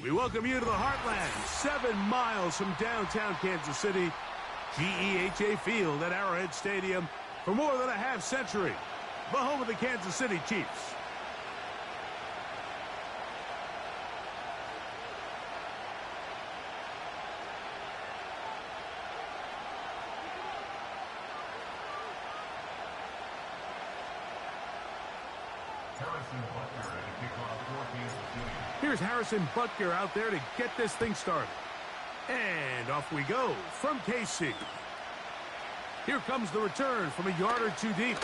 We welcome you to the Heartland, 7 miles from downtown Kansas City, GEHA Field at Arrowhead Stadium for more than a half-century, the home of the Kansas City Chiefs. Here's Harrison Butker out there to get this thing started. And off we go from KC. Here comes the return from a yard or two deep.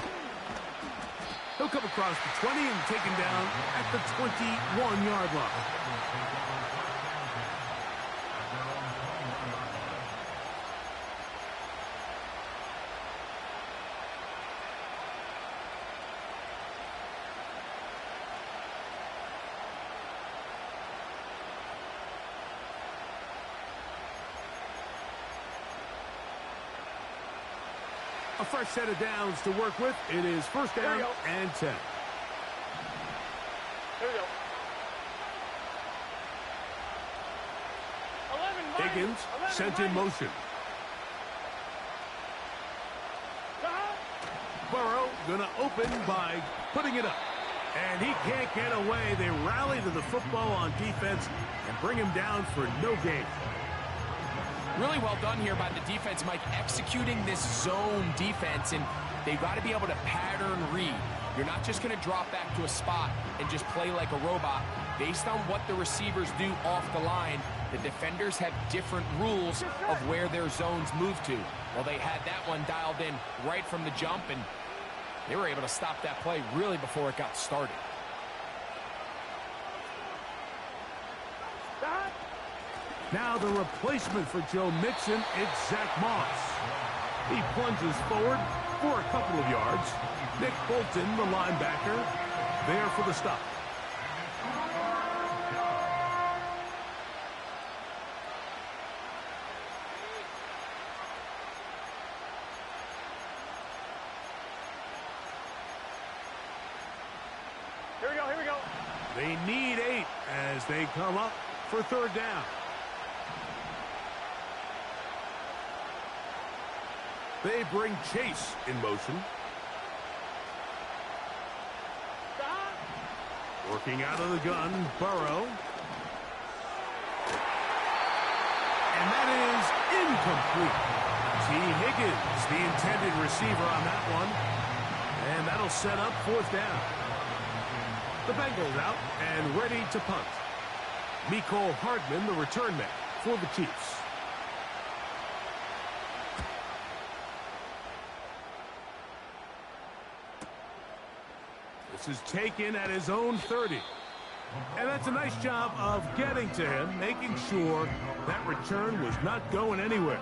He'll come across the 20 and taken down at the 21-yard line. A fresh set of downs to work with. It is first down and 10. Here we go. 11, Higgins sent in motion. Burrow gonna open by putting it up. And he can't get away. They rally to the football on defense and bring him down for no gain. Really well done here by the defense, Mike, executing this zone defense, and they've got to be able to pattern read. You're not just going to drop back to a spot and just play like a robot. Based on what the receivers do off the line, the defenders have different rules of where their zones move to. Well, they had that one dialed in right from the jump, and they were able to stop that play really before it got started. Now the replacement for Joe Mixon, it's Zach Moss. He plunges forward for a couple of yards. Nick Bolton, the linebacker, there for the stop. Here we go. They need 8 as they come up for third down. They bring Chase in motion. Working out of the gun, Burrow. And that is incomplete. T. Higgins, the intended receiver on that one. And that'll set up fourth down. The Bengals out and ready to punt. Mecole Hardman, the return man for the Chiefs. This is taken at his own 30. And that's a nice job of getting to him, making sure that return was not going anywhere.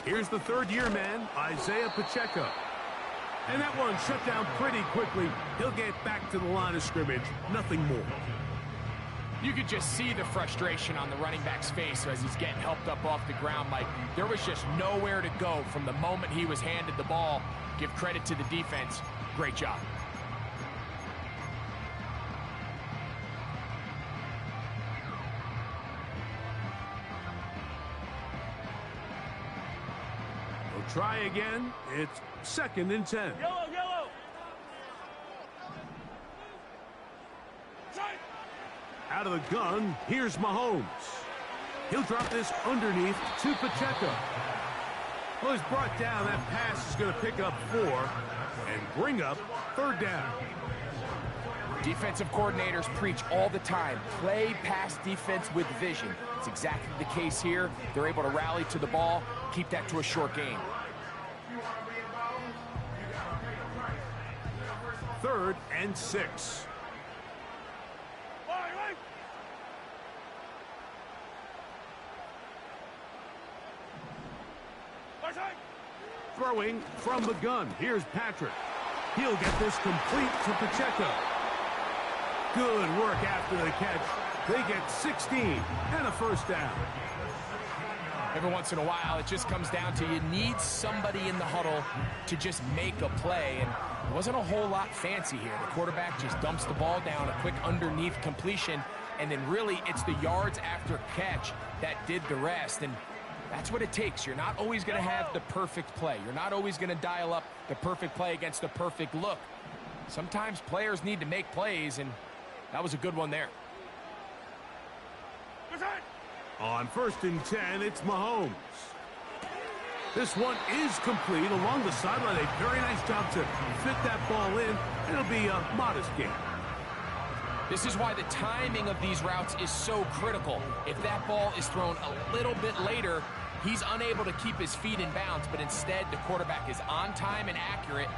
Here's the third-year man, Isaiah Pacheco. And that one shut down pretty quickly. He'll get back to the line of scrimmage, nothing more. You could just see the frustration on the running back's face as he's getting helped up off the ground. Like, there was just nowhere to go from the moment he was handed the ball. Give credit to the defense. Great job. Try again. It's second and 10. Yellow. Out of the gun, here's Mahomes. He'll drop this underneath to Pacheco. Well, he's brought down. That pass is going to pick up 4 and bring up third down. Defensive coordinators preach all the time, play pass defense with vision. It's exactly the case here. They're able to rally to the ball, keep that to a short game. Third and 6. Throwing from the gun. Here's Patrick. He'll get this complete to Pacheco. Good work after the catch. They get 16 and a first down. Every once in a while, it just comes down to you need somebody in the huddle to just make a play. And it wasn't a whole lot fancy here. The quarterback just dumps the ball down, a quick underneath completion, and then really it's the yards after catch that did the rest. And that's what it takes. You're not always going to have the perfect play. You're not always going to dial up the perfect play against the perfect look. Sometimes players need to make plays, and that was a good one there. On 1st and 10, it's Mahomes. This one is complete along the sideline. A very nice job to fit that ball in. It'll be a modest gain. This is why the timing of these routes is so critical. If that ball is thrown a little bit later, he's unable to keep his feet in bounds, but instead the quarterback is on time and accurate,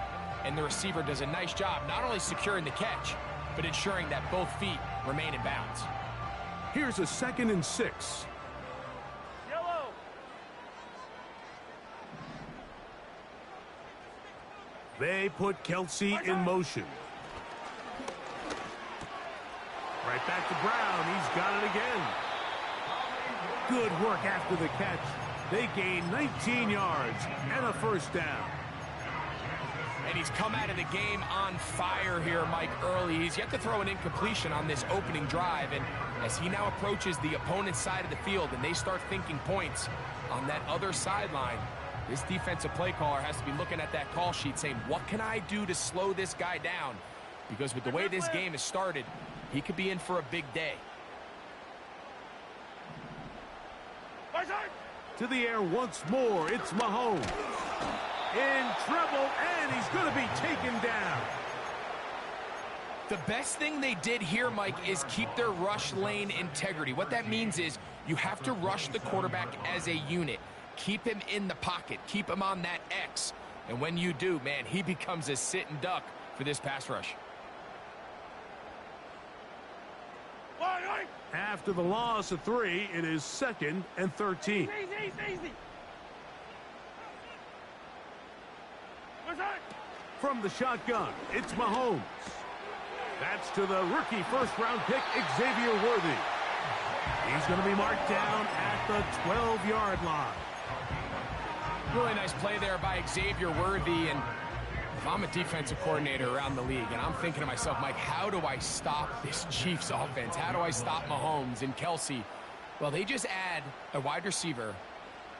and the receiver does a nice job not only securing the catch, but ensuring that both feet remain in bounds. Here's a 2nd and 6. Yellow. They put Kelsey in motion. Right back to Brown. He's got it again. Good work after the catch. They gain 19 yards and a first down. And he's come out of the game on fire here, Mike, early. He's yet to throw an incompletion on this opening drive. And as he now approaches the opponent's side of the field and they start thinking points on that other sideline, this defensive play caller has to be looking at that call sheet saying, what can I do to slow this guy down? Because with the way this game has started, he could be in for a big day. To the air once more, it's Mahomes. In trouble, and he's going to be taken down. The best thing they did here, Mike, is keep their rush lane integrity. What that means is you have to rush the quarterback as a unit. Keep him in the pocket. Keep him on that X. And when you do, man, he becomes a sit and duck for this pass rush. After the loss of 3, it is 2nd and 13. Easy. From the shotgun, it's Mahomes. That's to the rookie first-round pick, Xavier Worthy. He's going to be marked down at the 12-yard line. Really nice play there by Xavier Worthy. And if I'm a defensive coordinator around the league, and I'm thinking to myself, Mike, how do I stop this Chiefs offense? How do I stop Mahomes and Kelsey? Well, they just add a wide receiver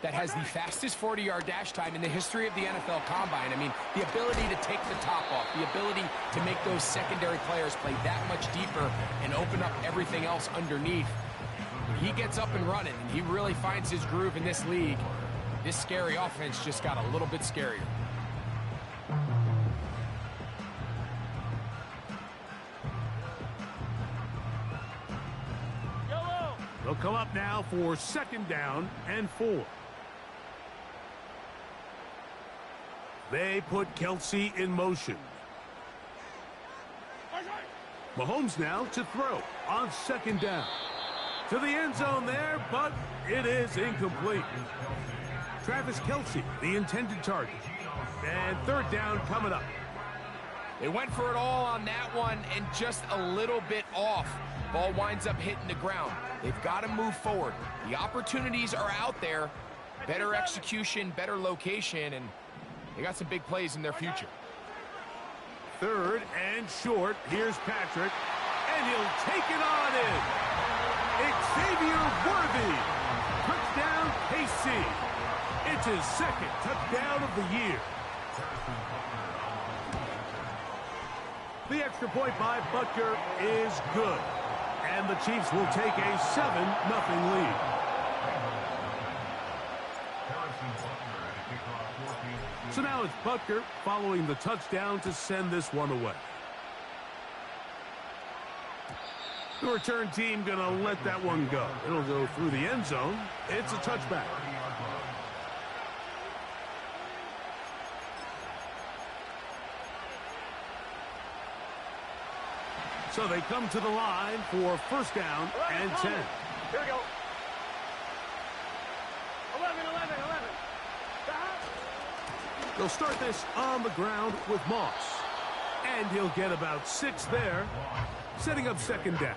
that has the fastest 40-yard dash time in the history of the NFL Combine. I mean, the ability to take the top off, the ability to make those secondary players play that much deeper and open up everything else underneath. He gets up and running, and he really finds his groove in this league. This scary offense just got a little bit scarier. Yellow. They'll come up now for 2nd down and 4. They put Kelsey in motion. Mahomes now to throw on 2nd down. To the end zone there, but it is incomplete. Travis Kelsey, the intended target. And 3rd down coming up. They went for it all on that one and just a little bit off. Ball winds up hitting the ground. They've got to move forward. The opportunities are out there. Better execution, better location, and they got some big plays in their future. 3rd and short. Here's Patrick, and he'll take it on in. Xavier Worthy. Touchdown, KC. It's his 2nd touchdown of the year. The extra point by Butker is good. And the Chiefs will take a 7-0 lead. So now it's Butker following the touchdown to send this one away. The return team going to let that one go. It'll go through the end zone. It's a touchback. So they come to the line for 1st down and 10. Here we go. 11. They'll start this on the ground with Moss. And he'll get about 6 there, setting up second down.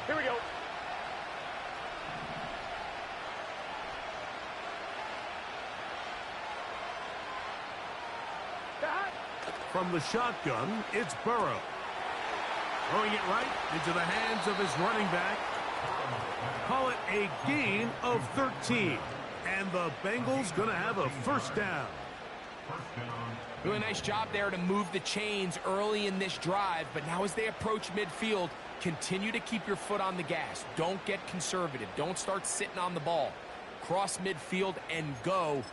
Here we go. From the shotgun, it's Burrow. Throwing it right into the hands of his running back. Call it a gain of 13. And the Bengals going to have a first down. Really nice job there to move the chains early in this drive, but now as they approach midfield, continue to keep your foot on the gas. Don't get conservative. Don't start sitting on the ball. Cross midfield and go.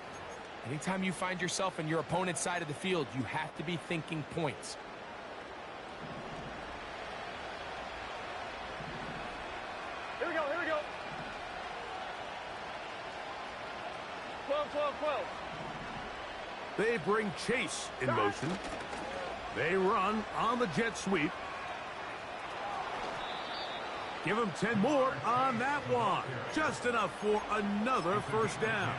Anytime you find yourself on your opponent's side of the field, you have to be thinking points. Here we go, here we go. 12, 12, 12. They bring Chase in motion. They run on the jet sweep. Give him 10 more on that one. Just enough for another first down.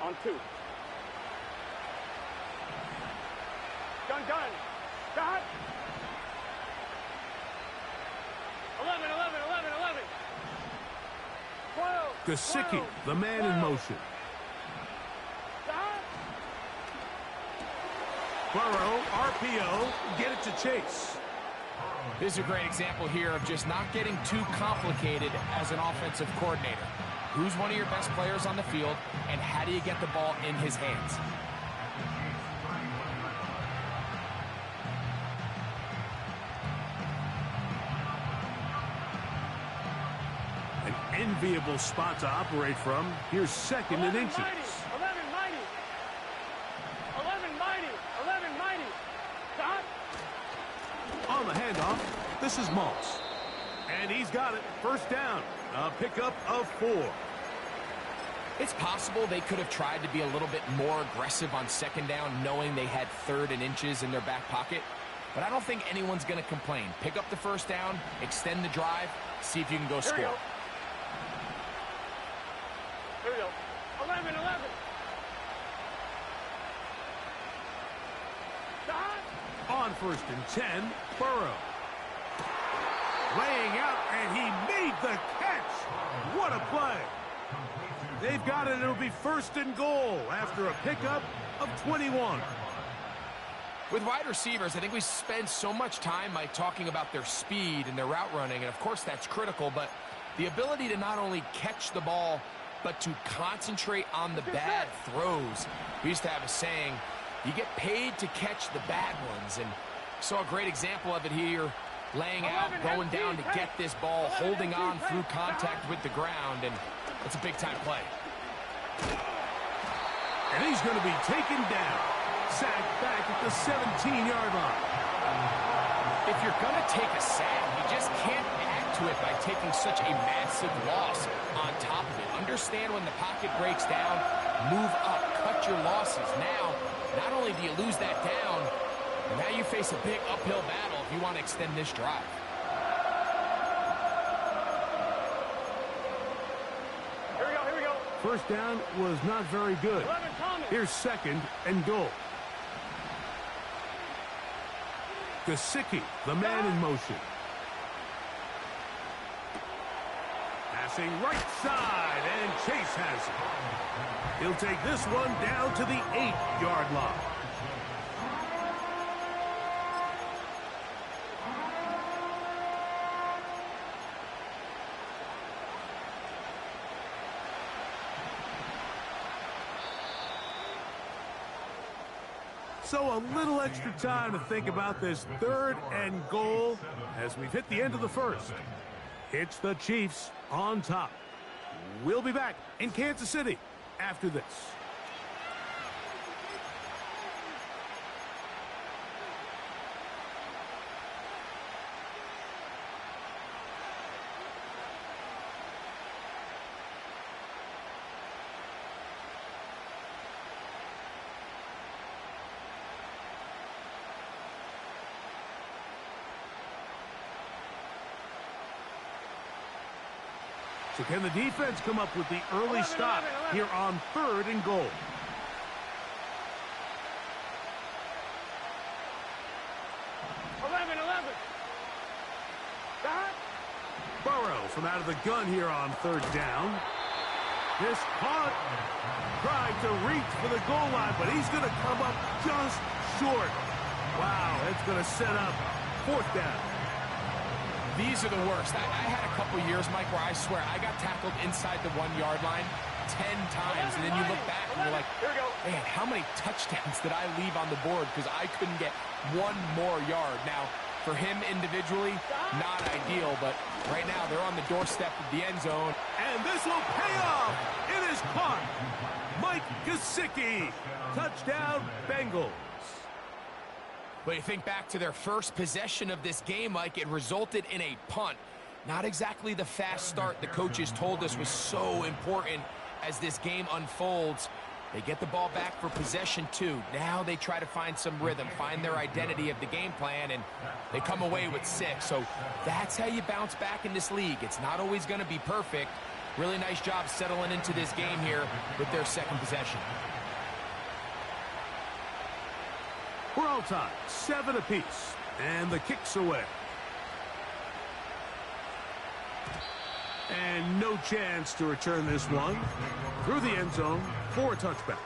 On 2. Gun. Got. 11. 12. Gesicki, the man in motion. Burrow, RPO, get it to Chase. This is a great example here of just not getting too complicated as an offensive coordinator. Who's one of your best players on the field, and how do you get the ball in his hands? An enviable spot to operate from. Here's second and inches. 11 mighty. Got. On the handoff, this is Moss. And he's got it. First down. A pickup of 4. It's possible they could have tried to be a little bit more aggressive on second down, knowing they had 3rd and inches in their back pocket. But I don't think anyone's going to complain. Pick up the first down, extend the drive, see if you can go score. Here we go. 11. Got. On 1st and 10, Burrow. Laying out, and he made the catch. What a play. They've got it. It'll be 1st and goal after a pickup of 21. With wide receivers, I think we spend so much time, Mike, talking about their speed and their route running, and of course that's critical, but the ability to not only catch the ball, but to concentrate on the bad throws. We used to have a saying, you get paid to catch the bad ones, and saw a great example of it here. Laying out, going down to get this ball, holding on through contact with the ground, and it's a big-time play. And he's going to be taken down. Sacked back at the 17-yard line. If you're going to take a sack, you just can't add to it by taking such a massive loss on top of it. Understand when the pocket breaks down, move up, cut your losses. Now, not only do you lose that down, but now you face a big uphill battle if you want to extend this drive. Here we go. First down was not very good. 11 Thomas. Here's 2nd and goal. Gesicki, the man in motion. Passing right side, and Chase has it. He'll take this one down to the 8-yard line. So a little extra time to think about this 3rd and goal as we've hit the end of the first. It's the Chiefs on top. We'll be back in Kansas City after this. So can the defense come up with the early stop here on 3rd and goal? Burrow from out of the gun here on 3rd down. This punt tried to reach for the goal line, but he's going to come up just short. Wow, it's going to set up 4th down. These are the worst. I had a couple years, Mike, where I swear I got tackled inside the 1-yard line 10 times, and then you look back and you're like, man, how many touchdowns did I leave on the board because I couldn't get one more yard? Now, for him individually, not ideal, but right now they're on the doorstep of the end zone. And this will pay off. It is caught. Mike Gesicki. Touchdown, Bengals. But you think back to their first possession of this game, Mike, it resulted in a punt. Not exactly the fast start the coaches told us was so important as this game unfolds. They get the ball back for possession 2. Now they try to find some rhythm, find their identity of the game plan, and they come away with 6. So that's how you bounce back in this league. It's not always going to be perfect. Really nice job settling into this game here with their 2nd possession. We're all tied, 7 apiece, and the kick's away. And no chance to return this one through the end zone for a touchback.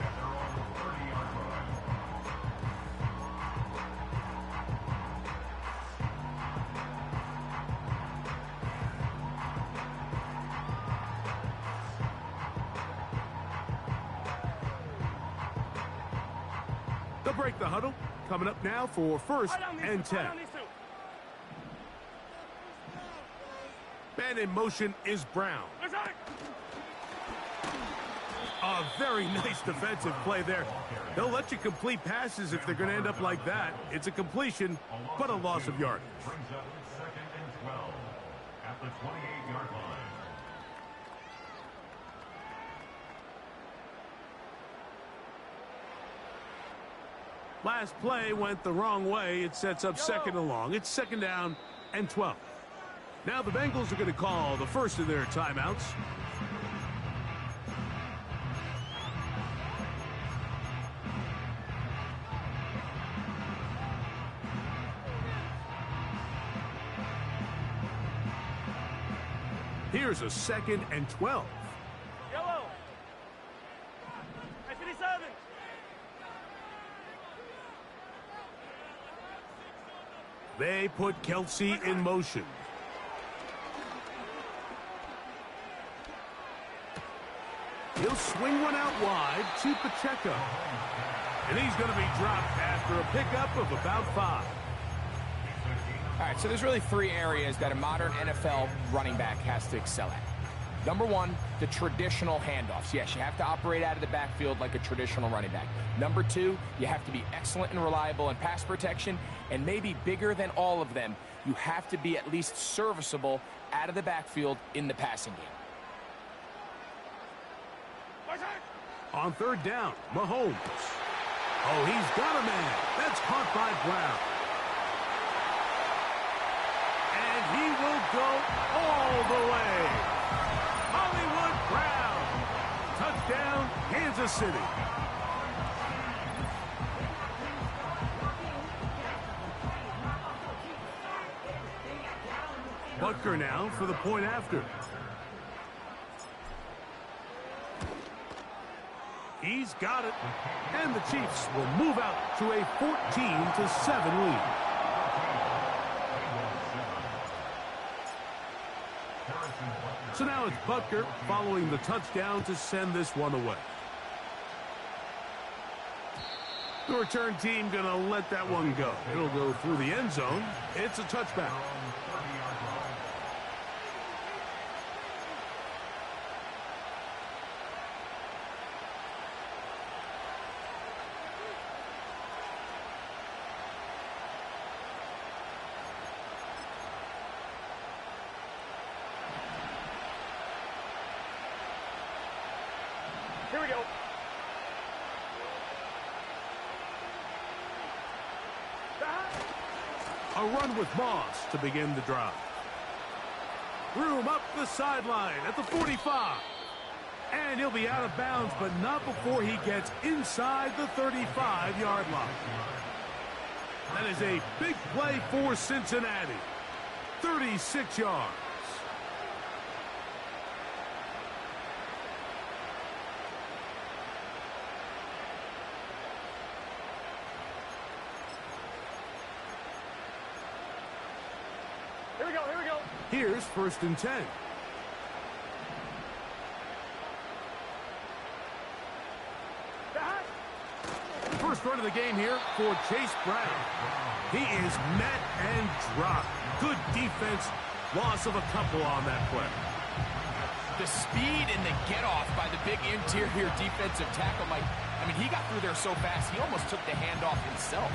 They'll break the huddle. Coming up now for 1st and 10. Man in motion is Brown. A very nice defensive play there. They'll let you complete passes if they're going to end up like that. It's a completion, but a loss of yardage. Brings up 2nd and 12 at the 28-yard line. Last play went the wrong way. It sets up 2nd and long. It's 2nd down and 12. Now the Bengals are going to call the first of their timeouts. Here's a 2nd and 12. Yellow. 57. They put Kelsey in motion. He'll swing one out wide to Pacheco. And he's going to be dropped after a pickup of about 5. All right, so there's really 3 areas that a modern NFL running back has to excel at. Number 1, the traditional handoffs. Yes, you have to operate out of the backfield like a traditional running back. Number 2, you have to be excellent and reliable in pass protection. And maybe bigger than all of them, you have to be at least serviceable out of the backfield in the passing game. On 3rd down, Mahomes. Oh, he's got a man. That's caught by Brown. And he will go all the way. Hollywood Brown. Touchdown, Kansas City. Butker now for the point after. He's got it. And the Chiefs will move out to a 14-7 lead. So now it's Butker following the touchdown to send this one away. The return team going to let that one go. It'll go through the end zone. It's a touchback. Here we go. A run with Moss to begin the drive. Room up the sideline at the 45. And he'll be out of bounds, but not before he gets inside the 35-yard line. That is a big play for Cincinnati. 36 yards. Here we go, here we go. Here's 1st and 10. First run of the game here for Chase Brown. He is met and dropped. Good defense. Loss of a couple on that play. The speed and the get-off by the big interior defensive tackle, Mike. I mean, he got through there so fast, he almost took the handoff himself.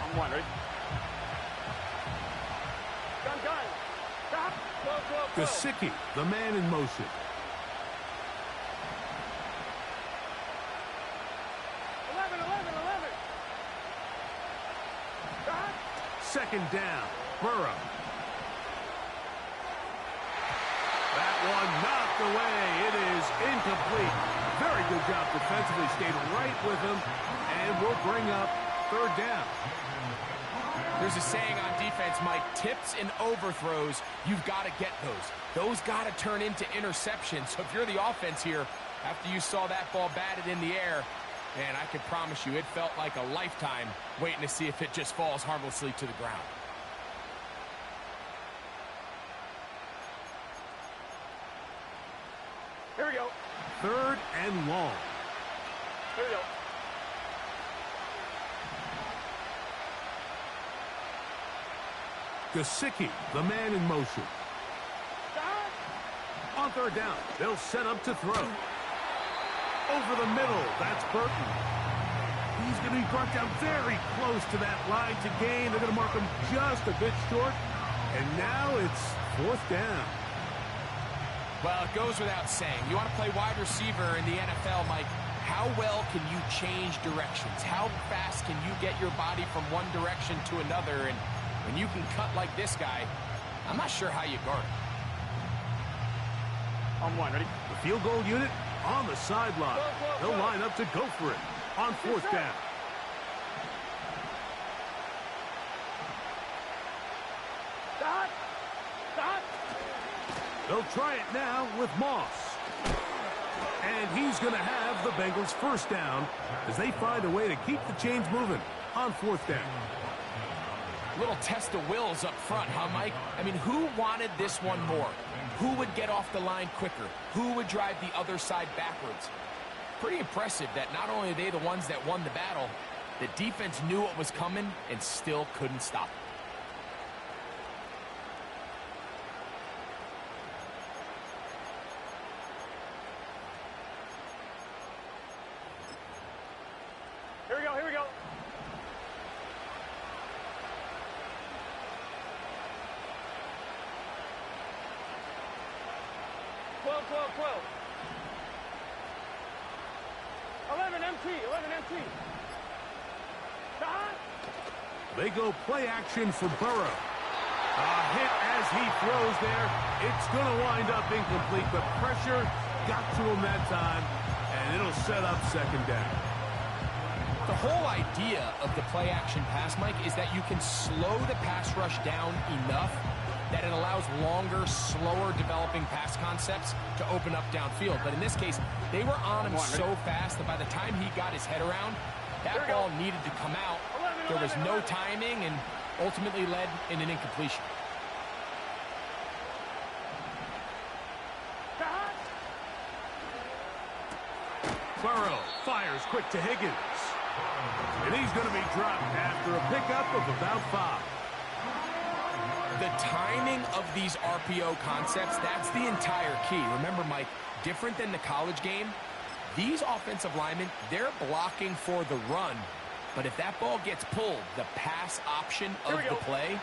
I'm one, ready? Gun. Stop. Go. Gesicki, the man in motion. 11. Stop. 2nd down. Burrow. That one knocked away. It is incomplete. Very good job defensively. Stayed right with him. And will bring up 3rd down. There's a saying on defense, Mike, tips and overthrows, you've got to get those. Those got to turn into interceptions. So if you're the offense here, after you saw that ball batted in the air, man, I can promise you it felt like a lifetime waiting to see if it just falls harmlessly to the ground. Here we go. 3rd and long. Here we go. Gesicki, the man in motion. Stop. On 3rd down, they'll set up to throw. Over the middle, that's Burton. He's going to be brought down very close to that line to gain. They're going to mark him just a bit short. And now it's 4th down. Well, it goes without saying. You want to play wide receiver in the NFL, Mike, how well can you change directions? How fast can you get your body from one direction to another? And when you can cut like this guy, I'm not sure how you guard it. I'm one, ready? The field goal unit on the sideline. Go. They'll line up to go for it on 4th down. Stop. They'll try it now with Moss. And he's going to have the Bengals 1st down as they find a way to keep the chains moving on 4th down. Little test of wills up front, huh, Mike? I mean, who wanted this one more? Who would get off the line quicker? Who would drive the other side backwards? Pretty impressive that not only are they the ones that won the battle, the defense knew what was coming and still couldn't stop it. Here we go. Twelve. 11 MT. Stop. They go play action for Burrow. A hit as he throws there. It's going to wind up incomplete. The pressure got to him that time, and it'll set up 2nd down. The whole idea of the play-action pass, Mike, is that you can slow the pass rush down enough that it allows longer, slower developing pass concepts to open up downfield. But in this case, they were on him so fast that by the time he got his head around, that ball needed to come out. There was no timing and ultimately led in an incompletion. Burrow fires quick to Higgins. And he's going to be dropped after a pickup of about 5. The timing of these RPO concepts, that's the entire key. Remember, Mike, different than the college game, these offensive linemen, they're blocking for the run. But if that ball gets pulled, the pass option of the play,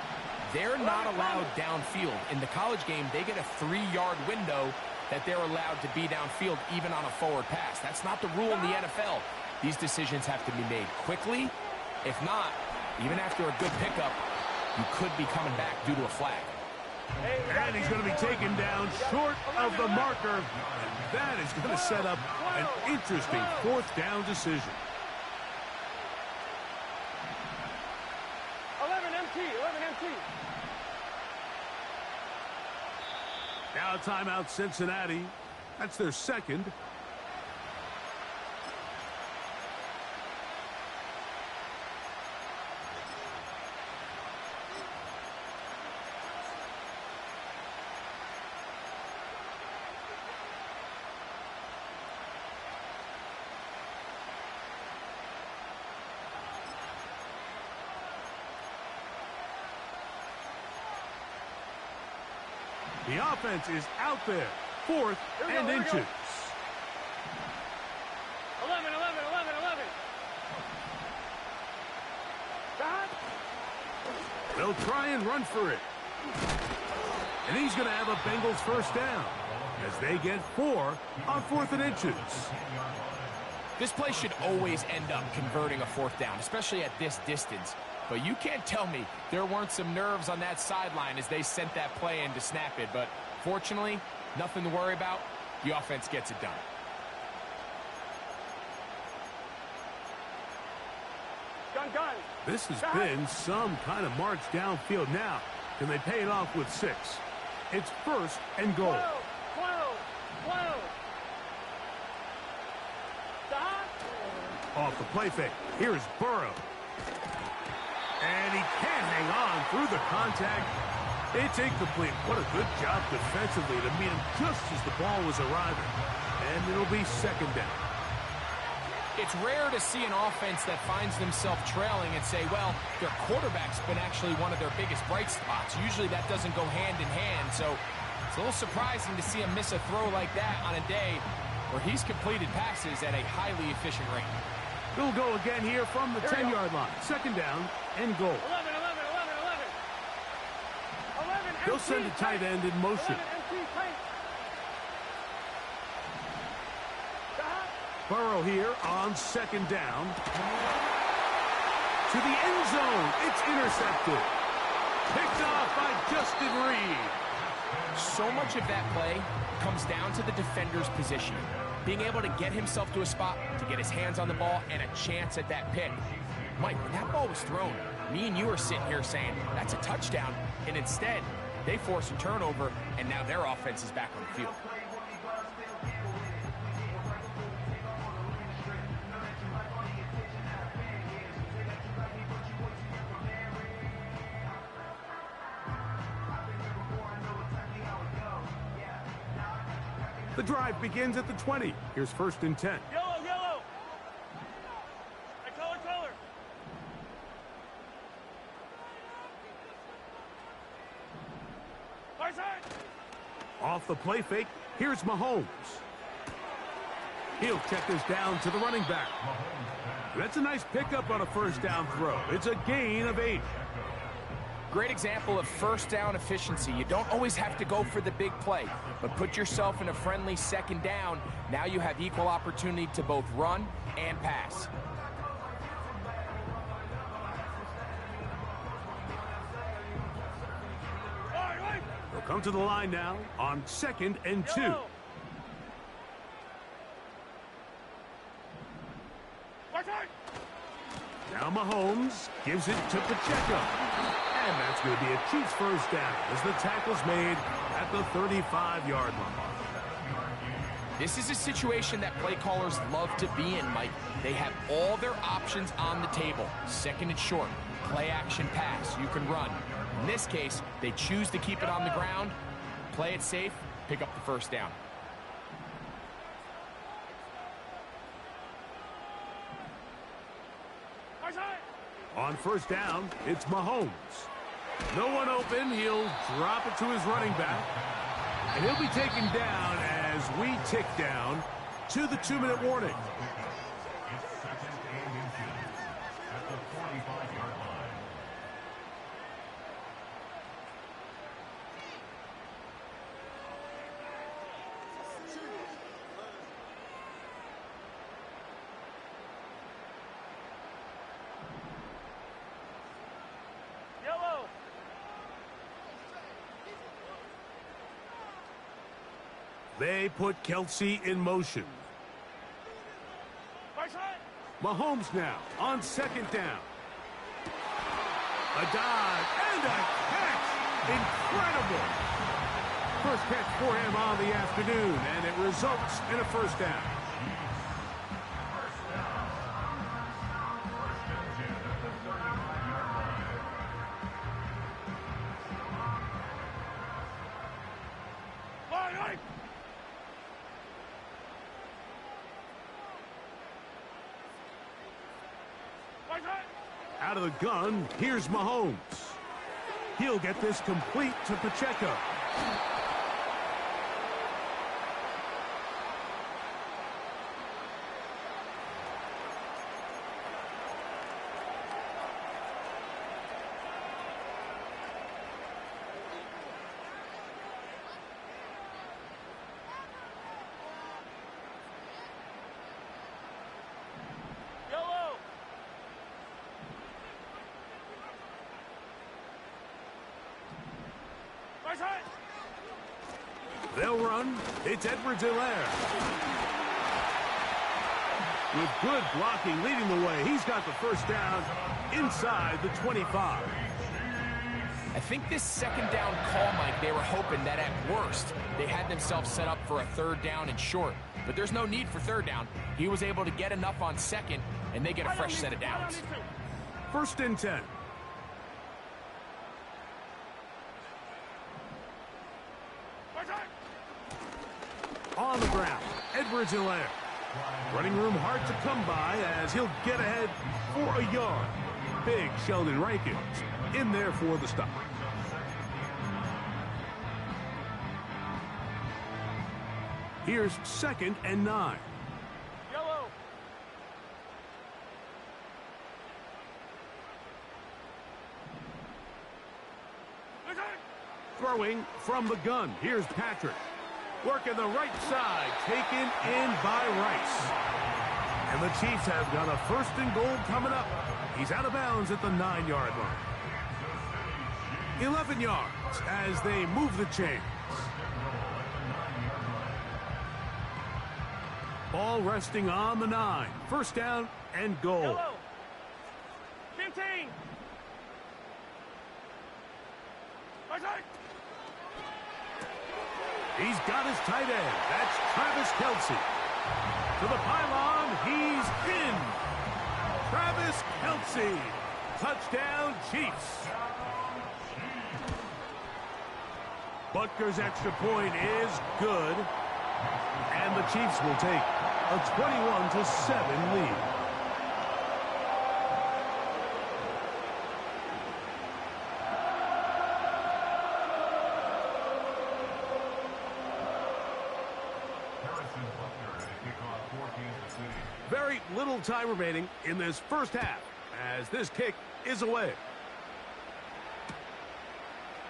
they're not allowed downfield. In the college game, they get a 3-yard window that they're allowed to be downfield even on a forward pass. That's not the rule in the NFL. These decisions have to be made quickly. If not, even after a good pickup, you could be coming back due to a flag. And he's going to be taken down short of the marker. And that is going to set up an interesting fourth down decision. 11 MT, 11 MT. Now timeout Cincinnati. That's their second. The offense is out there. Fourth and inches. 11, 11, 11, 11. They'll try and run for it. And he's going to have a Bengals first down as they get 4 on 4th and inches. This play should always end up converting a fourth down, especially at this distance. But you can't tell me there weren't some nerves on that sideline as they sent that play in to snap it. But fortunately, nothing to worry about. The offense gets it done. Gun. This has been some kind of march downfield. Now, can they pay it off with 6? It's first and goal. Whoa. Off the play fake. Here's Burrow. And he can't hang on through the contact. It's incomplete. What a good job defensively to meet him just as the ball was arriving. And it'll be second down. It's rare to see an offense that finds themselves trailing and say, well, their quarterback's been actually one of their biggest bright spots. Usually that doesn't go hand in hand, so it's a little surprising to see him miss a throw like that on a day where he's completed passes at a highly efficient rate. He'll go again here from the 10-yard line. Second down and goal. 11. They'll send a tight end in motion. Burrow here on second down. To the end zone. It's intercepted. Picked off by Justin Reed. So much of that play comes down to the defender's positioning. Being able to get himself to a spot, to get his hands on the ball, and a chance at that pick. Mike, when that ball was thrown, me and you are sitting here saying, that's a touchdown. And instead, they force a turnover, and now their offense is back on the field. The drive begins at the 20. Here's first and 10. Yellow. Hey, color. Far side. Off the play fake, here's Mahomes. He'll check this down to the running back. That's a nice pickup on a first down throw. It's a gain of 8. Great example of first down efficiency. You don't always have to go for the big play, but put yourself in a friendly second down. Now you have equal opportunity to both run and pass. They'll come to the line now on second and 2. Now Mahomes gives it to Pacheco. And that's going to be a Chiefs first down as the tackle's made at the 35-yard line. This is a situation that play callers love to be in, Mike. They have all their options on the table. Second and short, play action pass, you can run. In this case, they choose to keep it on the ground, play it safe, pick up the first down. On first down, it's Mahomes. No one open. He'll drop it to his running back. And he'll be taken down as we tick down to the 2-minute warning. At the 45-yard line. They put Kelsey in motion. Right side. Mahomes now on second down. A dive and a catch. Incredible. First catch for him on the afternoon, and it results in a first down. Out of the gun, here's Mahomes. He'll get this complete to Pacheco. They'll run. It's Edwards-Helaire. With good blocking leading the way, he's got the first down inside the 25. I think this second down call, Mike, they were hoping that at worst they had themselves set up for a third down and short. But there's no need for third down. He was able to get enough on second, and they get a fresh set of downs. First and 10. On the ground, Edwards-Helaire. Running room hard to come by as he'll get ahead for a yard. Big Sheldon Rankins in there for the stop. Here's second and 9. Yellow. Throwing from the gun. Here's Patrick. Working the right side, taken in by Rice. And the Chiefs have got a first and goal coming up. He's out of bounds at the 9-yard line. 11 yards as they move the chains. Ball resting on the 9. First down and goal. Yellow. 15. Right side. He's got his tight end. That's Travis Kelsey. To the pylon, he's in. Travis Kelsey. Touchdown, Chiefs. Butker's extra point is good. And the Chiefs will take a 21-7 lead. Very little time remaining in this first half as this kick is away.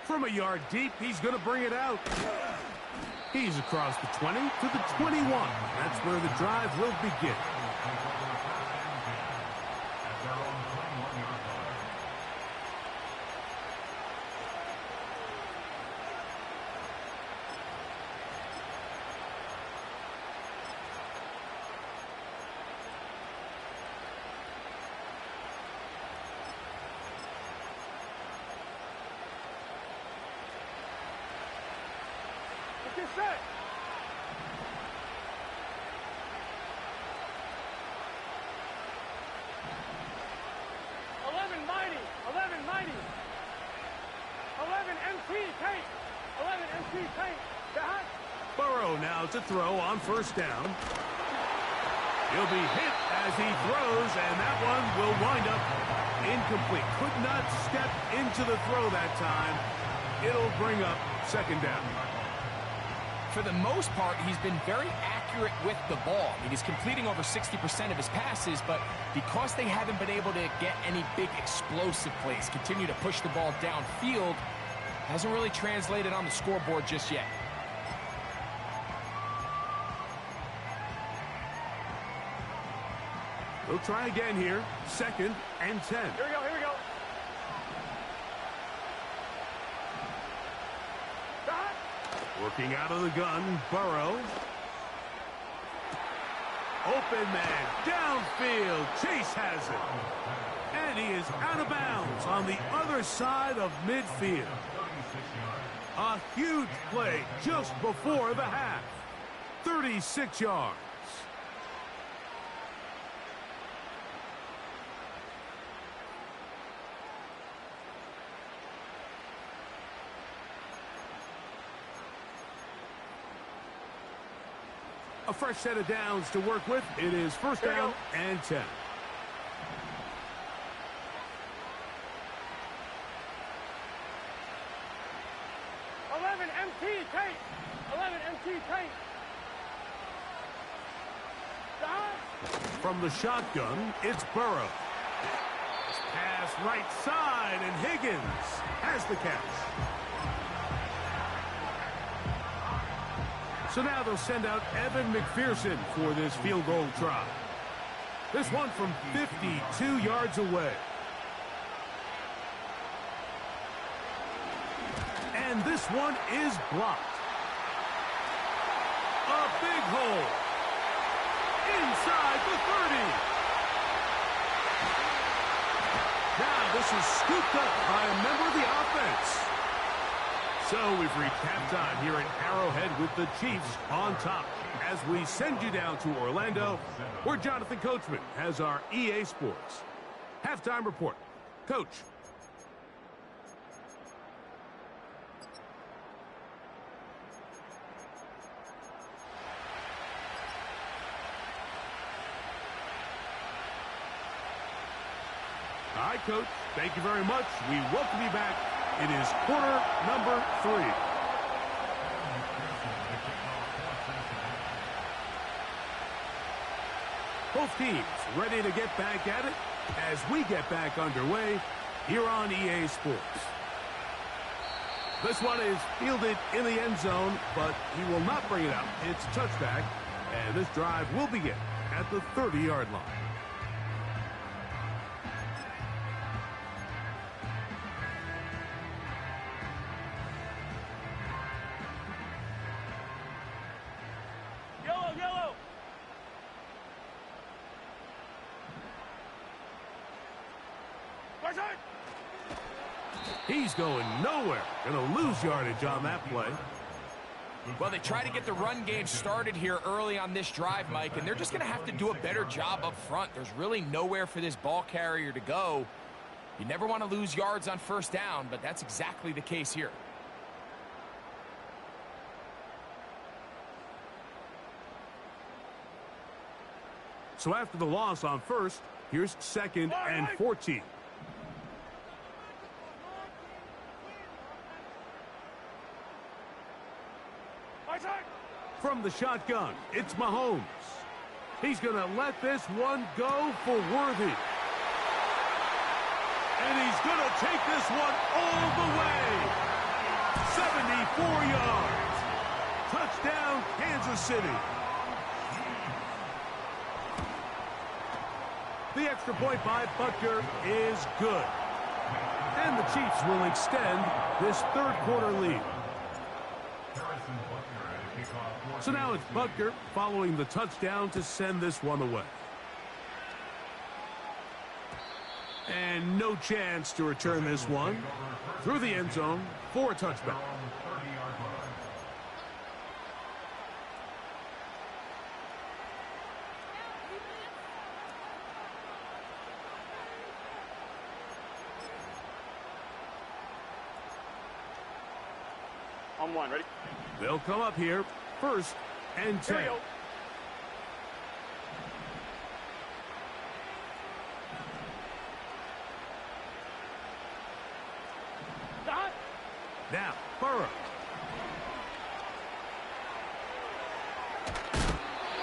From a yard deep, he's going to bring it out. He's across the 20 to the 21. That's where the drive will begin. Get set. Mighty. 11 MP paint. 11 MP paint. Behind. Burrow now to throw on first down. He'll be hit as he throws, and that one will wind up incomplete. Could not step into the throw that time. It'll bring up second down. For the most part, he's been very accurate with the ball. I mean, he's completing over 60% of his passes, but because they haven't been able to get any big explosive plays, continue to push the ball downfield, hasn't really translated on the scoreboard just yet. They'll try again here. Second and 10. Here we go. We're Working out of the gun, Burrow. Open man, downfield, Chase has it. And he is out of bounds on the other side of midfield. A huge play just before the half. 36 yards. A fresh set of downs to work with. It is first down and 10. MT tape. 11 MT tape. From the shotgun, it's Burrow. Pass right side, and Higgins has the catch. So now they'll send out Evan McPherson for this field goal try. This one from 52 yards away. And this one is blocked. A big hole. Inside the 30. Now this is scooped up by a member of the offense. So we've reached halftime here at Arrowhead with the Chiefs on top as we send you down to Orlando, where Jonathan Coachman has our EA Sports halftime report. Coach. All right, Coach. Thank you very much. We welcome you back. It is quarter number 3. Both teams ready to get back at it as we get back underway here on EA Sports. This one is fielded in the end zone, but he will not bring it out. It's touchback, and this drive will begin at the 30-yard line. He's going nowhere. Going to lose yardage on that play. Well, they try to get the run game started here early on this drive, Mike, and they're just going to have to do a better job up front. There's really nowhere for this ball carrier to go. You never want to lose yards on first down, but that's exactly the case here. So after the loss on first, here's 2nd and 14. From the shotgun, it's Mahomes. He's going to let this one go for Worthy. And he's going to take this one all the way. 74 yards. Touchdown, Kansas City. The extra point by Butker is good. And the Chiefs will extend this third quarter lead. So now it's Butker following the touchdown to send this one away. And no chance to return this one through the end zone for a touchback. On one, ready? They'll come up here, 1st and 10. Now, Burrow.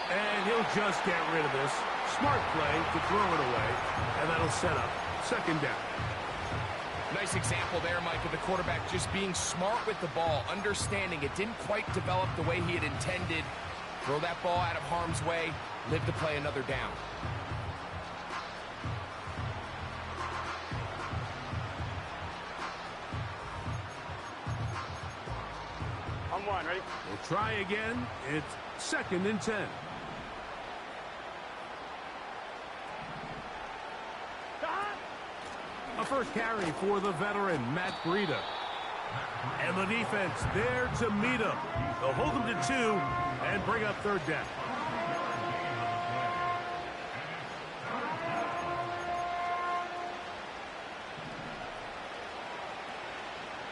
And he'll just get rid of this. Smart play to throw it away, and that'll set up 2nd down. Nice example there, Mike, of the quarterback just being smart with the ball, understanding it didn't quite develop the way he had intended. Throw that ball out of harm's way, live to play another down. On one, ready? We'll try again. It's 2nd and 10. A first carry for the veteran, Matt Breida. And the defense there to meet him. They'll hold him to 2 and bring up 3rd down.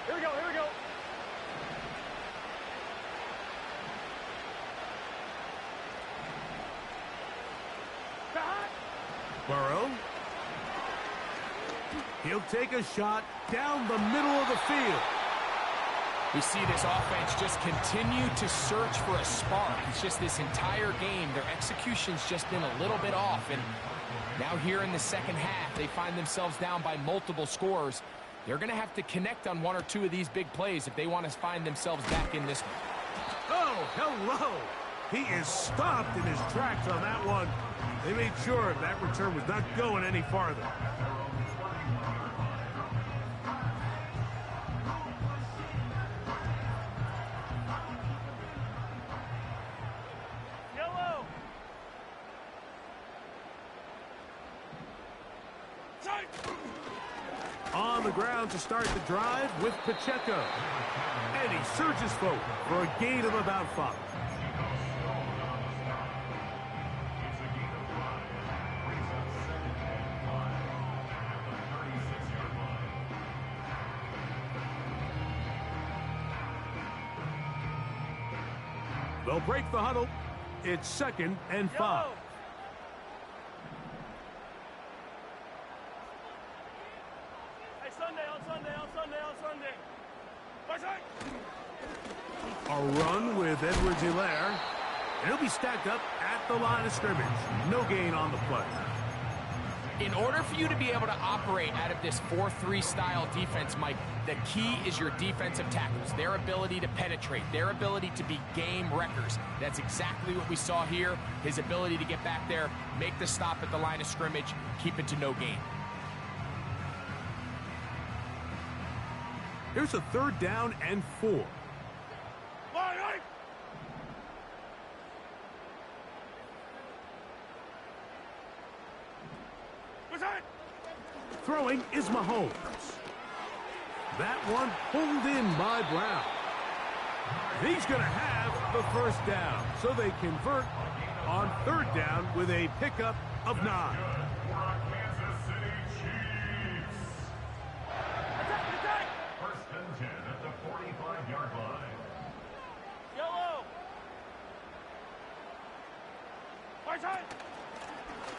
Here we go, here we go. Burrow. He'll take a shot down the middle of the field. We see this offense just continue to search for a spark. It's just this entire game, their execution's just been a little bit off. And now here in the second half, they find themselves down by multiple scores. They're going to have to connect on 1 or 2 of these big plays if they want to find themselves back in this one. Oh, hello. He is stopped in his tracks on that one. They made sure that return was not going any farther. Yellow. On the ground to start the drive with Pacheco. And he surges forward for a gain of about 5. They'll break the huddle. It's 2nd and 5. Hey, Sunday, on Sunday, on Sunday, on Sunday. What's that? A run with Edwards-Helaire. And he'll be stacked up at the line of scrimmage. No gain on the play. In order for you to be able to operate out of this 4-3 style defense, Mike, the key is your defensive tackles, their ability to penetrate, their ability to be game wreckers. That's exactly what we saw here, his ability to get back there, make the stop at the line of scrimmage, keep it to no gain. Here's a 3rd down and 4. Throwing is Mahomes. That one pulled in by Brown. He's going to have the 1st down, so they convert on 3rd down with a pickup of 9. Kansas City Chiefs. Attack! 1st and 10 at the 45-yard line. Yellow.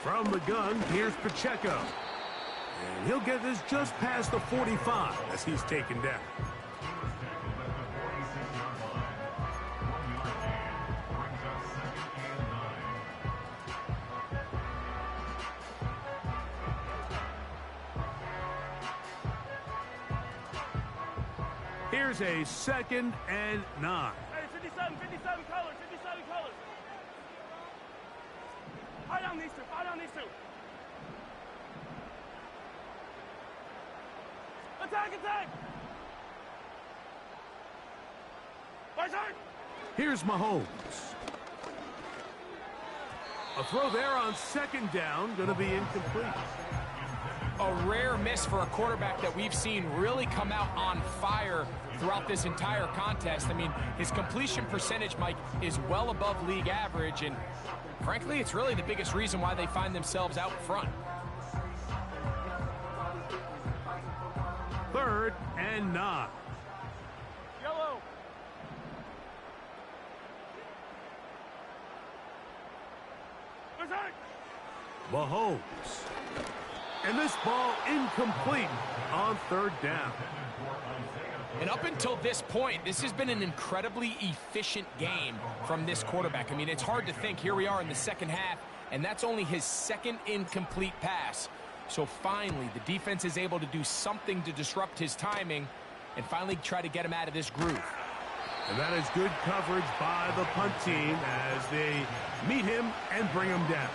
From the gun, here's Pacheco. And he'll get this just past the 45 as he's taken down. Here's a 2nd and 9. Hey, 57 colors, 57 colors. Fight on these 2, fight on these 2. Attack! Here's Mahomes. A throw there on 2nd down, going to be incomplete. A rare miss for a quarterback that we've seen really come out on fire throughout this entire contest. I mean, his completion percentage, Mike, is well above league average, and frankly, it's really the biggest reason why they find themselves out front. 3rd and 9. Yellow. Mahomes. And this ball incomplete on 3rd down. And up until this point, this has been an incredibly efficient game from this quarterback. I mean, it's hard to think. Here we are in the second half, and that's only his 2nd incomplete pass. So finally, the defense is able to do something to disrupt his timing and finally try to get him out of this groove. And that is good coverage by the punt team as they meet him and bring him down.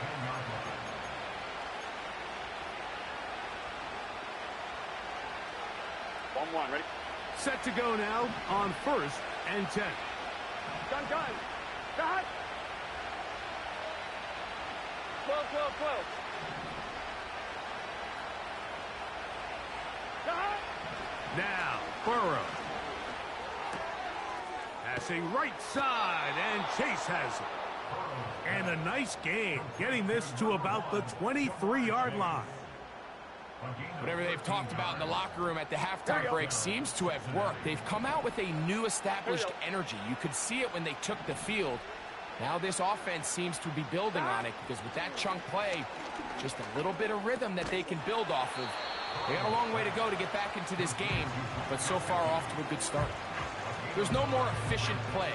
One, ready? Set to go now on 1st and 10. Gun, gun. Cut. 12, 12, 12. Cut. Now, Burrow. Passing right side, and Chase has it. And a nice game, getting this to about the 23-yard line. Whatever they've talked about in the locker room at the halftime break seems to have worked. They've come out with a new established energy. You could see it when they took the field. Now this offense seems to be building on it because with that chunk play, just a little bit of rhythm that they can build off of. They got a long way to go to get back into this game, but so far off to a good start. There's no more efficient play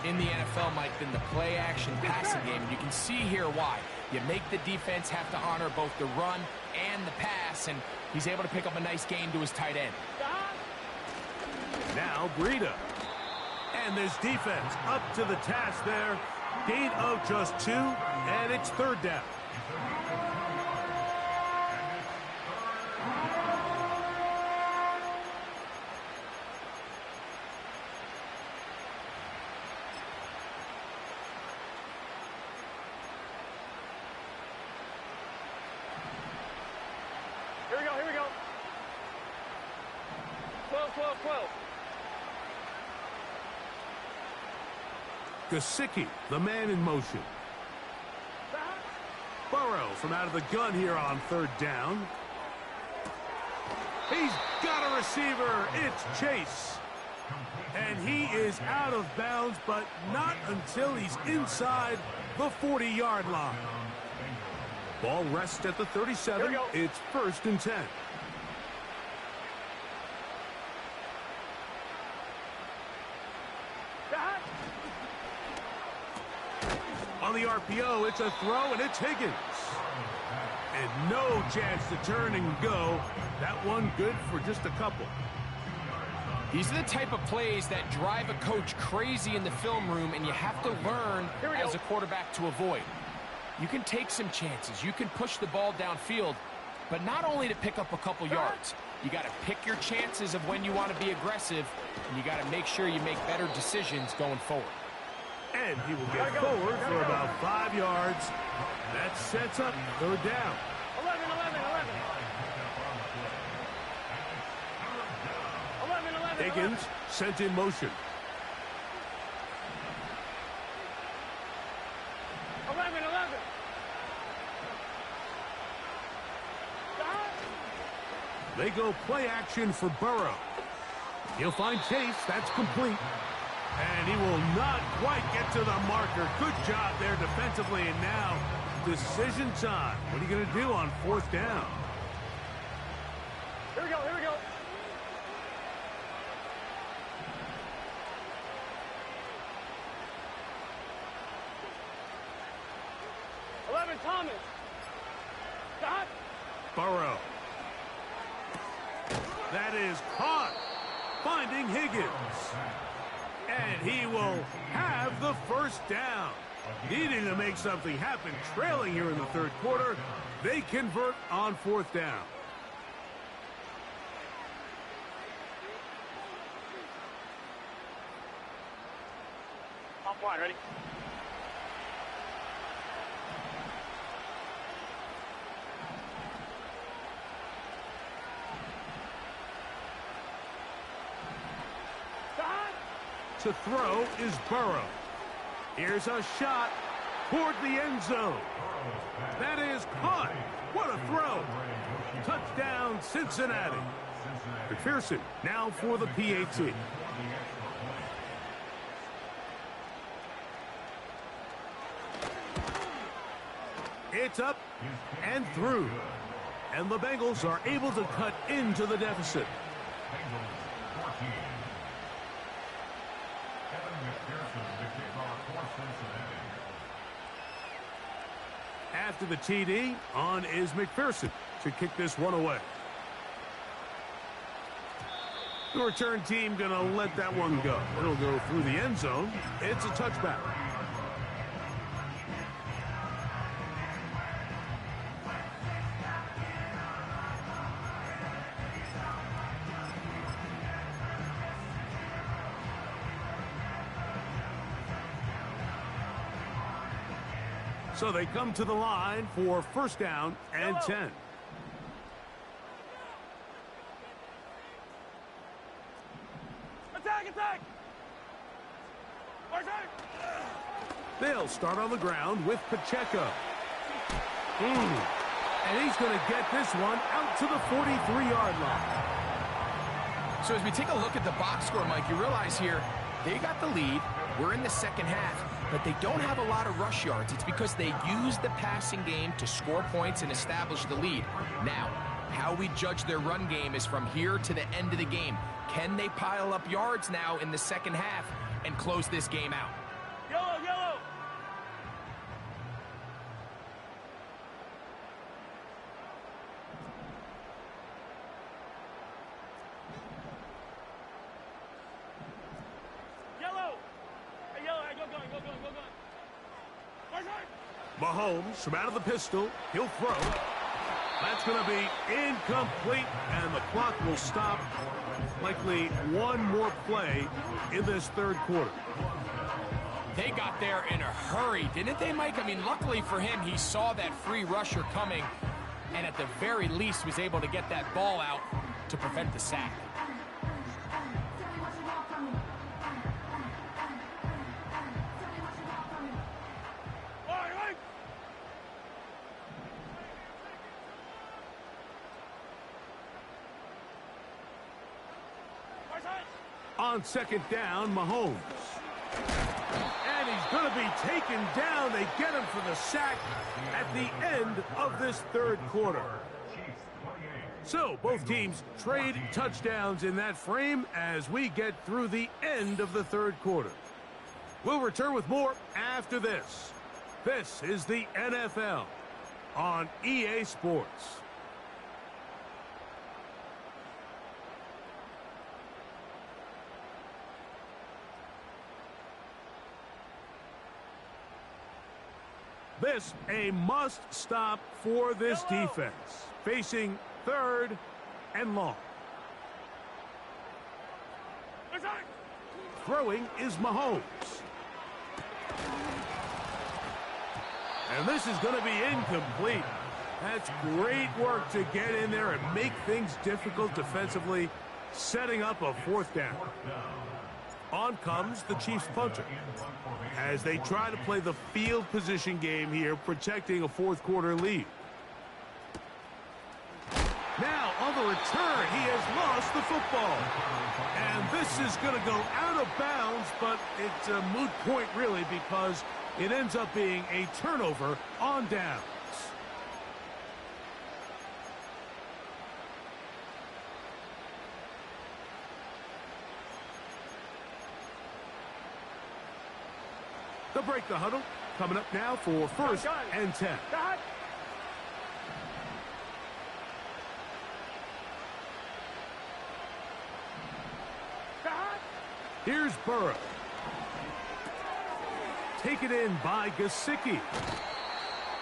in the NFL, Mike, than the play-action passing game. And you can see here why. You make the defense have to honor both the run and the pass, and he's able to pick up a nice gain to his tight end. Now Breida. And this defense up to the task there. Gain of just 2, and it's 3rd down. Here we go, here we go. 12, 12, 12. Gesicki, the man in motion. Burrow from out of the gun here on 3rd down. He's got a receiver. It's Chase. And he is out of bounds, but not until he's inside the 40-yard line. Ball rests at the 37. It's 1st and 10. On the RPO, it's a throw, and it's Higgins. And no chance to turn and go. That one good for just a couple. These are the type of plays that drive a coach crazy in the film room, and you have to learn as a quarterback to avoid. You can take some chances. You can push the ball downfield, but not only to pick up a couple yards. You got to pick your chances of when you want to be aggressive, and you got to make sure you make better decisions going forward. And he will get forward for about 5 yards. That sets up 3rd down. 11, 11, 11. 11, 11, Higgins sent in motion. 11, 11. They go play action for Burrow. He'll find Chase. That's complete. And he will not quite get to the marker. Good job there defensively. And now, decision time. What are you going to do on 4th down? Here we go, here we go. Thomas. Stop. Burrow. That is caught. Finding Higgins. And he will have the 1st down. Needing to make something happen, trailing here in the 3rd quarter. They convert on 4th down. Offline, ready? To throw is Burrow. Here's a shot toward the end zone. That is caught. What a throw. Touchdown, Cincinnati. McPherson now for the PAT. It's up and through. And the Bengals are able to cut into the deficit. After the TD, on is McPherson to kick this one away. The return team going to let that one go. It'll go through the end zone. It's a touchback. So they come to the line for first down and 10. Attack, attack! They'll start on the ground with Pacheco. And he's going to get this one out to the 43-yard line. So as we take a look at the box score, Mike, you realize here they got the lead. We're in the second half, but they don't have a lot of rush yards. It's because they use the passing game to score points and establish the lead. Now, how we judge their run game is from here to the end of the game. Can they pile up yards now in the second half and close this game out? Yellow, yellow! Yellow! Hey, yellow, hey, go. Mahomes from out of the pistol. He'll throw. That's going to be incomplete, and the clock will stop. Likely one more play in this third quarter. They got there in a hurry, didn't they, Mike? I mean, luckily for him, he saw that free rusher coming, and at the very least was able to get that ball out to prevent the sack. On second down, Mahomes. And he's going to be taken down. They get him for the sack at the end of this third quarter. So both teams trade touchdowns in that frame as we get through the end of the third quarter. We'll return with more after this. This is the NFL on EA Sports. This a must-stop for this defense, facing third and long. Throwing is Mahomes. And this is going to be incomplete. That's great work to get in there and make things difficult defensively, setting up a fourth down. On comes the Chiefs punter as they try to play the field position game here, protecting a fourth quarter lead. Now on the return, he has lost the football. And this is going to go out of bounds, but it's a moot point really because it ends up being a turnover on downs. They'll break the huddle. Coming up now for first and 10. Here's Burrow. Taken in by Gesicki.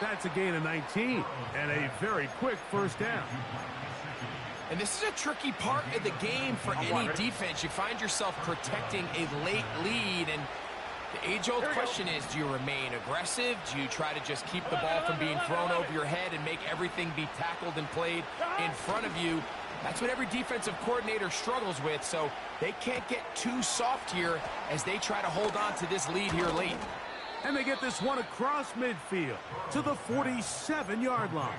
That's a gain of 19 and a very quick first down. And this is a tricky part of the game for any defense. You find yourself protecting a late lead, and the age-old question is, do you remain aggressive? Do you try to just keep the ball from being thrown over your head and make everything be tackled and played in front of you? That's what every defensive coordinator struggles with, so they can't get too soft here as they try to hold on to this lead here late. And they get this one across midfield to the 47-yard line.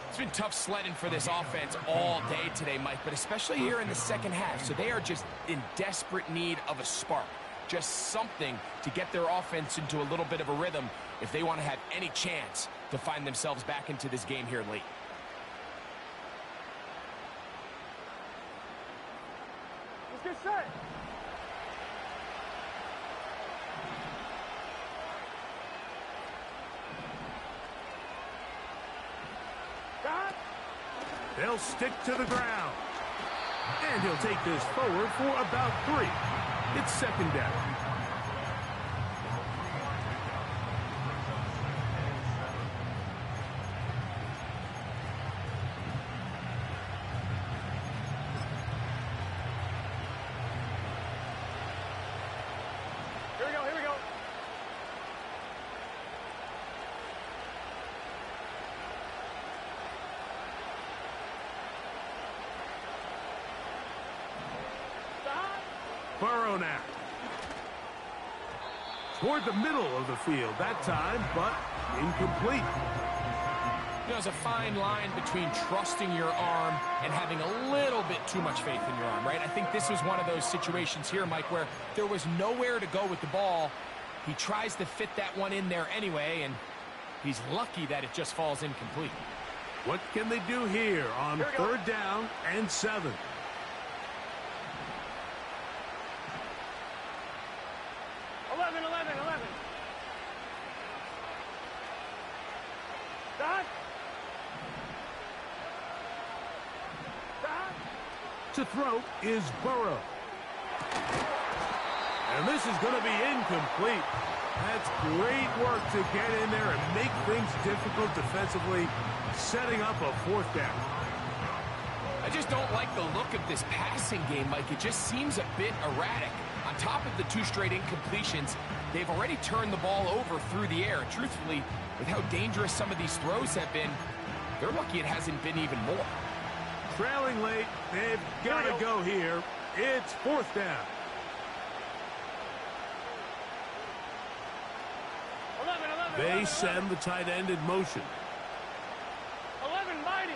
It's been tough sledding for this offense all day today, Mike, but especially here in the second half. So they are just in desperate need of a spark. Just something to get their offense into a little bit of a rhythm if they want to have any chance to find themselves back into this game here late. Let's get set. They'll stick to the ground. And he'll take this forward for about 3. It's second down. Here we go. Burrow now. Toward the middle of the field that time, but incomplete. You know, there's a fine line between trusting your arm and having a little bit too much faith in your arm, right? I think this was one of those situations here, Mike, where there was nowhere to go with the ball. He tries to fit that one in there anyway, and he's lucky that it just falls incomplete. What can they do here on third down and 7? To throw is Burrow. And this is going to be incomplete. That's great work to get in there and make things difficult defensively, setting up a 4th down. I just don't like the look of this passing game, Mike. It just seems a bit erratic. On top of the 2 straight incompletions, they've already turned the ball over through the air. Truthfully, with how dangerous some of these throws have been, they're lucky it hasn't been even more. Trailing late, they've got to go here. It's 4th down. 11, They send the tight end in motion. 11 mighty.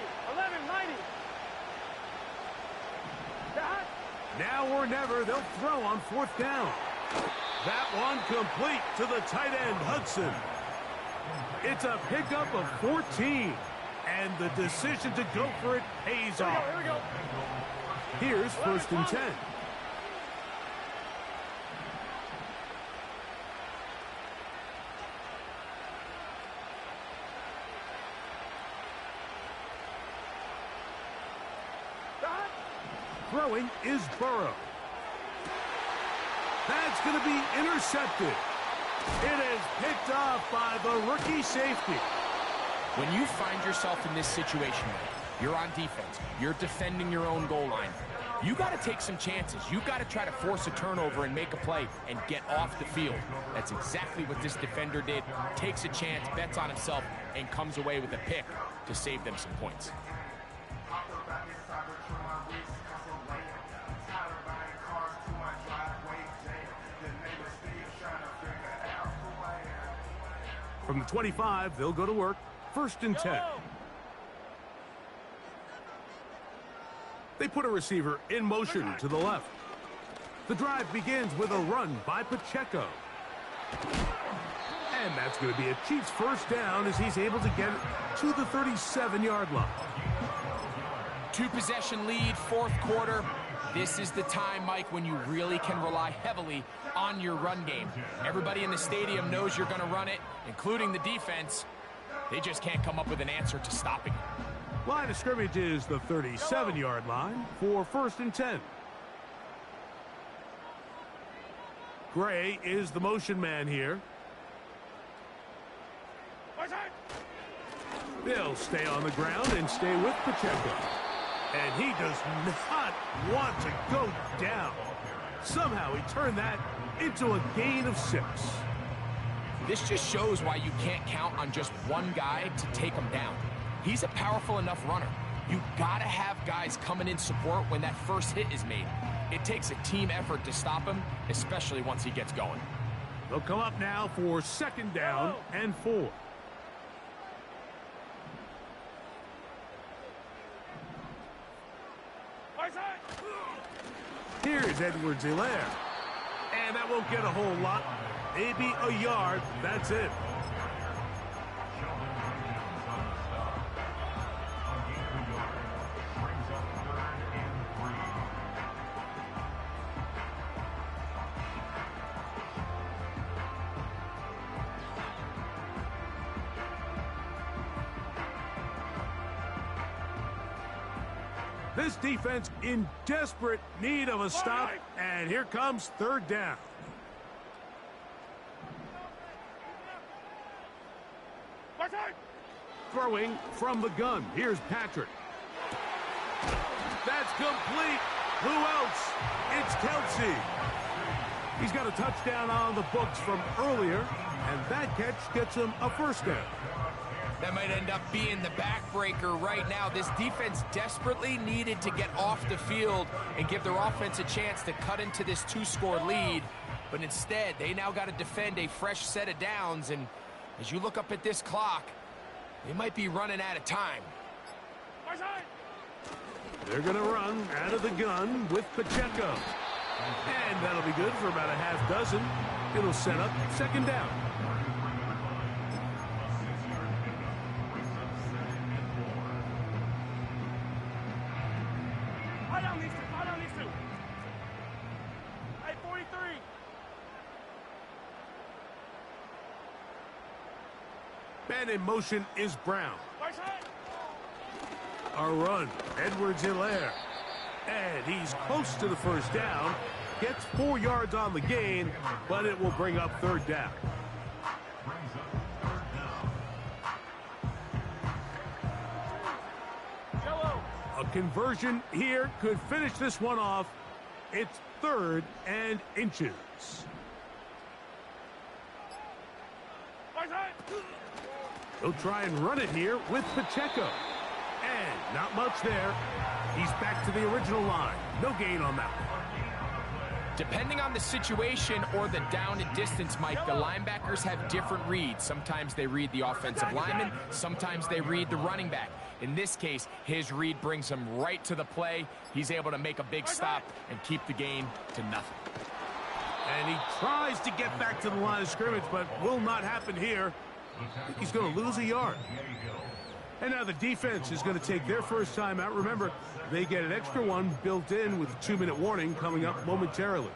Now or never, they'll throw on 4th down. That one complete to the tight end, Hudson. It's a pickup of 14. And the decision to go for it pays off. Here we go. Here's 1st and 10. Throwing is Burrow. That's going to be intercepted. It is picked off by the rookie safety. When you find yourself in this situation, you're on defense, you're defending your own goal line, you got to take some chances. You got to try to force a turnover and make a play and get off the field. That's exactly what this defender did. Takes a chance, bets on himself, and comes away with a pick to save them some points. From the 25, they'll go to work. 1st and 10. They put a receiver in motion to the left. The drive begins with a run by Pacheco. And that's going to be a Chiefs 1st down as he's able to get it to the 37-yard line. 2-possession lead, 4th quarter. This is the time, Mike, when you really can rely heavily on your run game. Everybody in the stadium knows you're going to run it, including the defense. They just can't come up with an answer to stopping it. Line of scrimmage is the 37-yard line for 1st and 10. Gray is the motion man here. They'll stay on the ground and stay with Pacheco. And he does not want to go down. Somehow he turned that into a gain of 6. This just shows why you can't count on just one guy to take him down. He's a powerful enough runner. You gotta have guys coming in support when that first hit is made. It takes a team effort to stop him, especially once he gets going. They'll come up now for 2nd down and 4. Here's Edwards-Helaire. And that won't get a whole lot. Maybe a yard. That's it. This defense in desperate need of a stop, and here comes 3rd down. Throwing from the gun. Here's Patrick. That's complete. Who else? It's Kelsey. He's got a touchdown on the books from earlier, and that catch gets him a 1st down. That might end up being the backbreaker right now. This defense desperately needed to get off the field and give their offense a chance to cut into this 2-score lead. But instead, they now got to defend a fresh set of downs. And as you look up at this clock, they might be running out of time. They're going to run out of the gun with Pacheco. And that'll be good for about a half dozen. It'll set up second down. Hold on, these two. Hey, 43. Man in motion is Brown. Right side. A run. Edwards-Helaire. And he's close to the first down. Gets 4 yards on the gain, but it will bring up third down. A conversion here could finish this one off. It's 3rd and inches. He'll try and run it here with Pacheco. And not much there. He's back to the original line. No gain on that one. Depending on the situation or the down and distance, Mike, the linebackers have different reads. Sometimes they read the offensive lineman. Sometimes they read the running back. In this case, his read brings him right to the play. He's able to make a big stop and keep the gain to nothing. And he tries to get back to the line of scrimmage, but will not happen here. He's going to lose a yard. And now the defense is going to take their first time out. Remember, they get an extra one built in with a 2-minute warning coming up momentarily.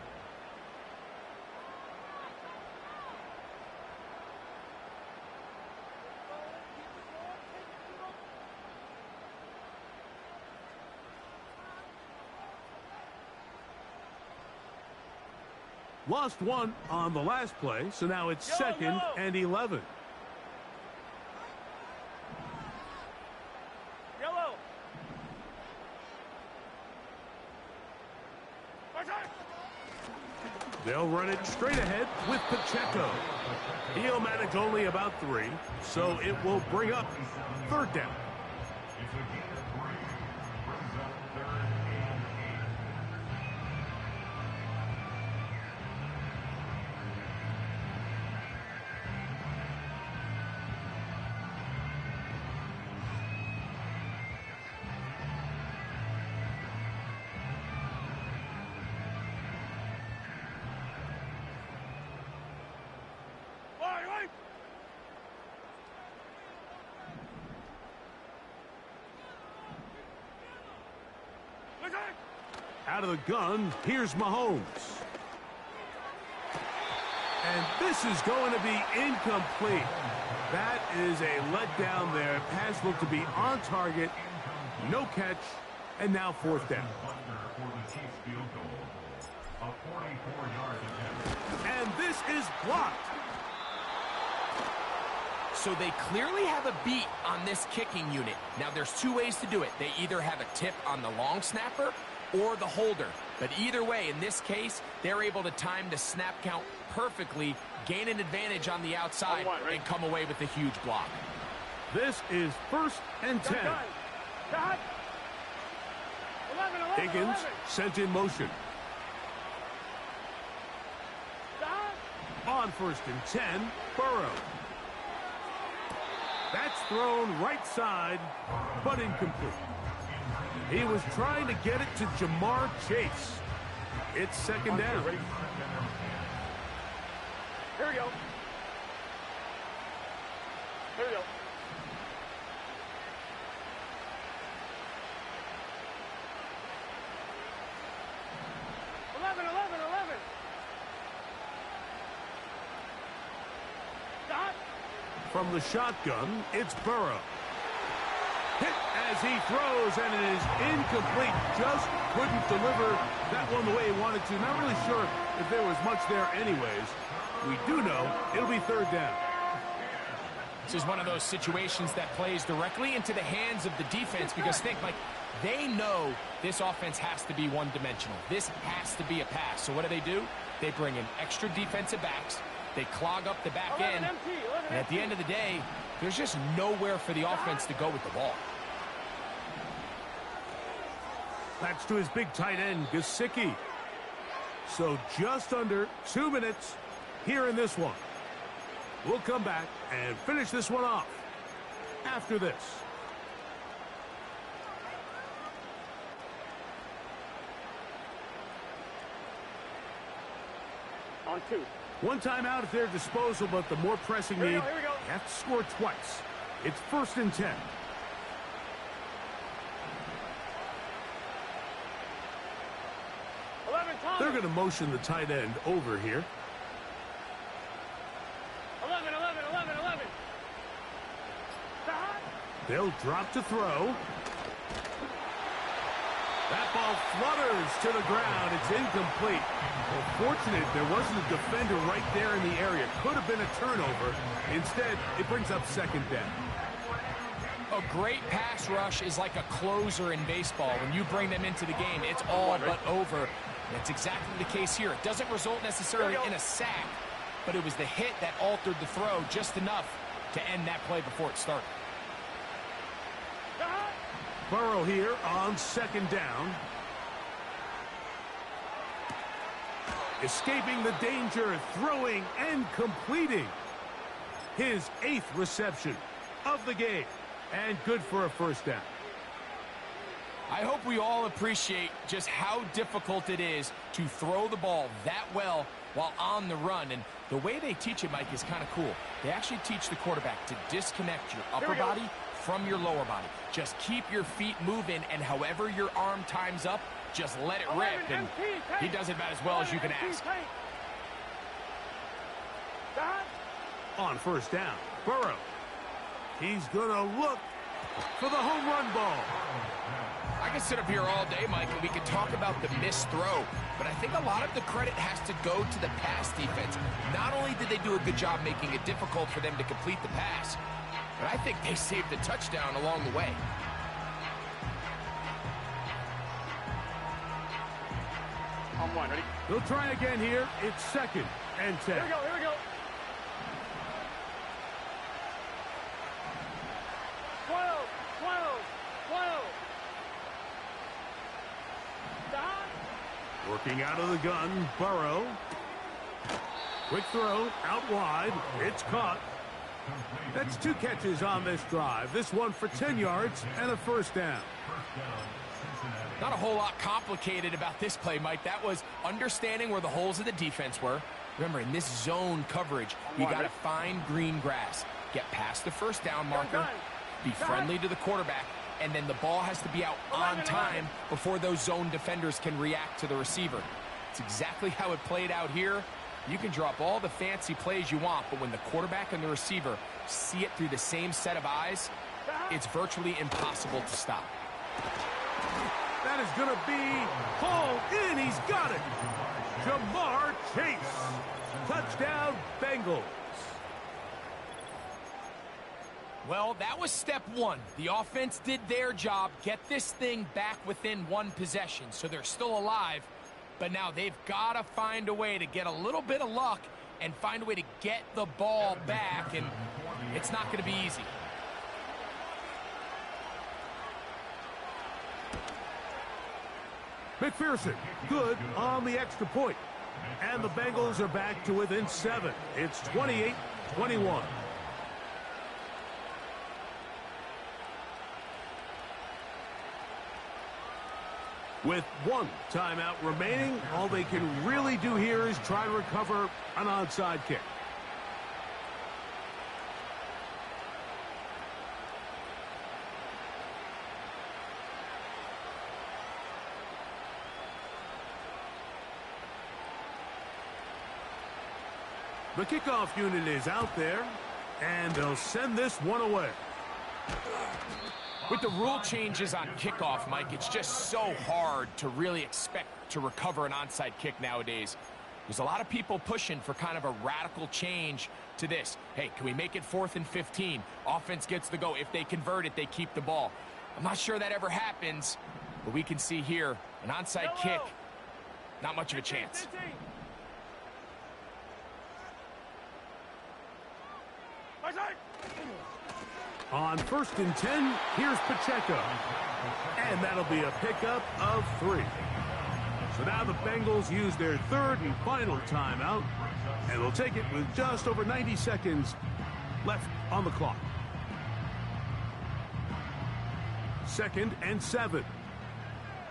Lost one on the last play, so now it's 2nd and 11. They'll run it straight ahead with Pacheco. He'll manage only about 3, so it will bring up third down. Out of the gun, here's Mahomes. And this is going to be incomplete. That is a letdown there. Pass looked to be on target. No catch. And now 4th down. And this is blocked. So they clearly have a beat on this kicking unit. Now there's 2 ways to do it. They either have a tip on the long snapper or the holder. But either way, in this case, they're able to time the snap count perfectly, gain an advantage on the outside, and come away with a huge block. This is 1st and 10. Higgins sent in motion. On 1st and 10, Burrow. That's thrown right side, but incomplete. He was trying to get it to Jamar Chase. It's 2nd down. Here we go. 11. From the shotgun, it's Burrow. Hit as he throws, and it is incomplete. Just couldn't deliver that one the way he wanted to. Not really sure if there was much there anyways. We do know it'll be 3rd down. This is one of those situations that plays directly into the hands of the defense because think, like, they know this offense has to be one-dimensional. This has to be a pass. So what do? They bring in extra defensive backs. They clog up the back end. And at the end of the day, There's just nowhere for the offense to go with the ball. That's to his big tight end, Gesicki. So just under 2 minutes here in this one. We'll come back and finish this one off after this. On 2. One timeout at their disposal, but the more pressing need, Here we go. you have to score twice. It's 1st and 10. 11 Thomas. They're going to motion the tight end over here. 11. The hot. They'll drop to throw. That ball flutters to the ground. It's incomplete. Well, fortunate there wasn't a defender right there in the area. Could have been a turnover. Instead, it brings up 2nd down. A great pass rush is like a closer in baseball. When you bring them into the game, it's all but over. That's exactly the case here. It doesn't result necessarily in a sack, but it was the hit that altered the throw just enough to end that play before it started. The hot. Burrow here on 2nd down. Escaping the danger, throwing and completing. His 8th reception of the game. And good for a 1st down. I hope we all appreciate just how difficult it is to throw the ball that well while on the run. And the way they teach it, Mike, is kind of cool. They actually teach the quarterback to disconnect your upper body from your lower body. Just keep your feet moving, and however your arm times up, just let it rip. And he does it about as well as you can ask. The hot. On 1st down, Burrow. He's going to look for the home run ball. I can sit up here all day, Mike, and we can talk about the missed throw, but I think a lot of the credit has to go to the pass defense. Not only did they do a good job making it difficult for them to complete the pass, but I think they saved the touchdown along the way. On 1, ready? They'll try again here. It's 2nd and 10. Here we go. 12. The hot. Working out of the gun, Burrow. Quick throw, out wide. It's caught. That's 2 catches on this drive. This one for 10 yards and a 1st down. Not a whole lot complicated about this play, Mike. That was understanding where the holes of the defense were. Remember, in this zone coverage, you got to find green grass. Get past the 1st down marker. Be friendly to the quarterback. And then the ball has to be out on time before those zone defenders can react to the receiver. It's exactly how it played out here. You can drop all the fancy plays you want, but when the quarterback and the receiver see it through the same set of eyes, it's virtually impossible to stop. That is going to be hauled in. He's got it. Jamar Chase. Touchdown, Bengals. Well, that was step 1. The offense did their job, get this thing back within 1 possession, so they're still alive. But now they've got to find a way to get a little bit of luck and find a way to get the ball back, and it's not going to be easy. McPherson, good on the extra point. And the Bengals are back to within 7. It's 28-21. With 1 timeout remaining, all they can really do here is try to recover an onside kick. The kickoff unit is out there, and they'll send this one away. With the rule changes on kickoff, Mike, it's just so hard to really expect to recover an onside kick nowadays. There's a lot of people pushing for kind of a radical change to this. Hey, can we make it 4th and 15? Offense gets the go. If they convert it, they keep the ball. I'm not sure that ever happens, but we can see here an onside kick, not much of a chance. My side. On 1st and 10, here's Pacheco. And that'll be a pickup of 3. So now the Bengals use their 3rd and final timeout, and they'll take it with just over 90 seconds left on the clock. 2nd and 7.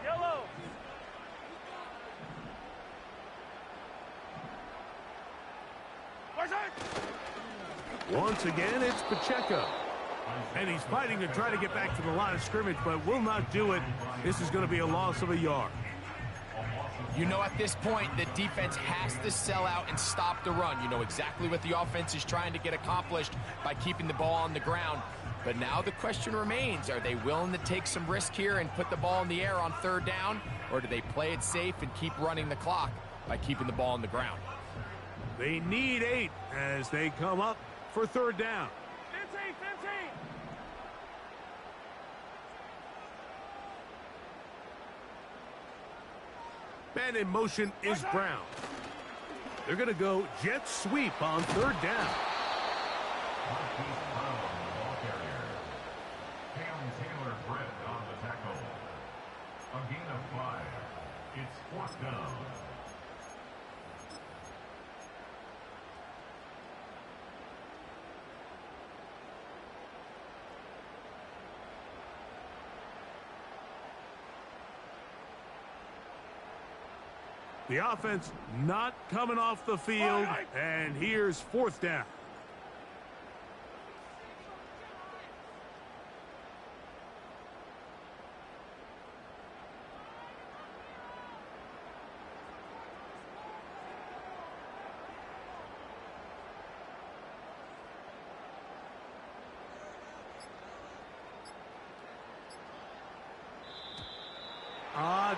Yellow. Once again, it's Pacheco. And he's fighting to try to get back to the line of scrimmage, but will not do it. This is going to be a loss of a yard. You know, at this point, the defense has to sell out and stop the run. You know exactly what the offense is trying to get accomplished by keeping the ball on the ground. But now the question remains, are they willing to take some risk here and put the ball in the air on 3rd down? Or do they play it safe and keep running the clock by keeping the ball on the ground? They need 8 as they come up for 3rd down. 15, 15. Man in motion is Brown. They're going to go jet sweep on 3rd down. A gain of 5. It's 4th down. The offense not coming off the field, and here's 4th down.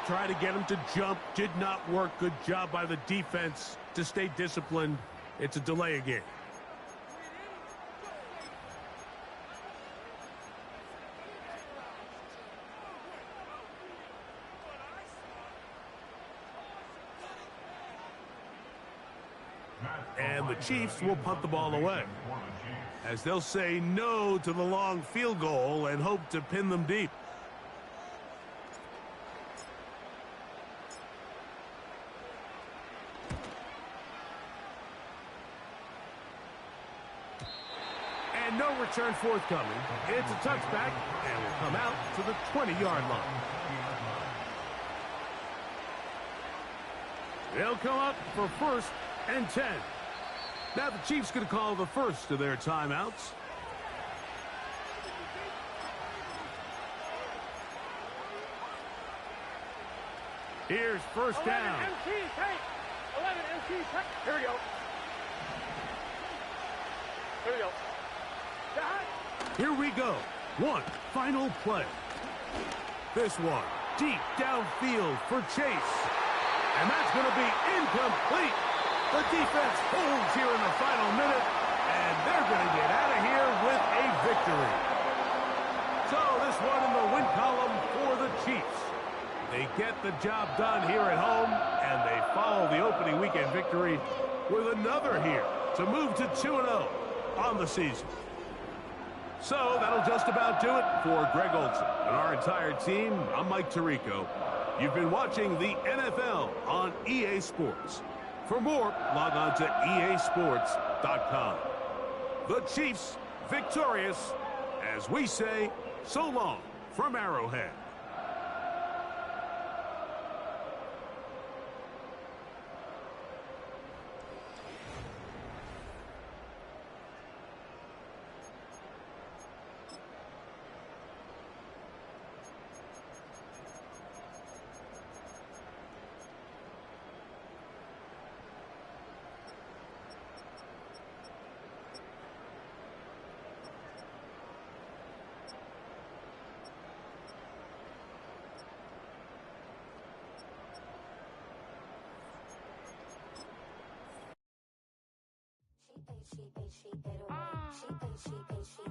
Try to get him to jump. Did not work. Good job by the defense to stay disciplined. It's a delay again. And the Chiefs will punt the ball away, as they'll say no to the long field goal and hope to pin them deep. And no return forthcoming. It's a touchback, and will come out to the 20-yard line. They'll come up for 1st and 10. Now the Chiefs going to call the first of their timeouts. Here's 1st down. 11 MC tank. 11 MC tank. Here we go. Here we go. Here we go. One final play. This one deep downfield for Chase. And that's going to be incomplete. The defense holds here in the final minute, and they're going to get out of here with a victory. So this one in the win column for the Chiefs. They get the job done here at home, and they follow the opening weekend victory with another here to move to 2-0 on the season. So that'll just about do it for Greg Olson and our entire team. I'm Mike Tirico. You've been watching the NFL on EA Sports. For more, log on to easports.com. The Chiefs victorious, as we say, so long from Arrowhead. She ate, she ate, she ate, she ate, she ate, she ate.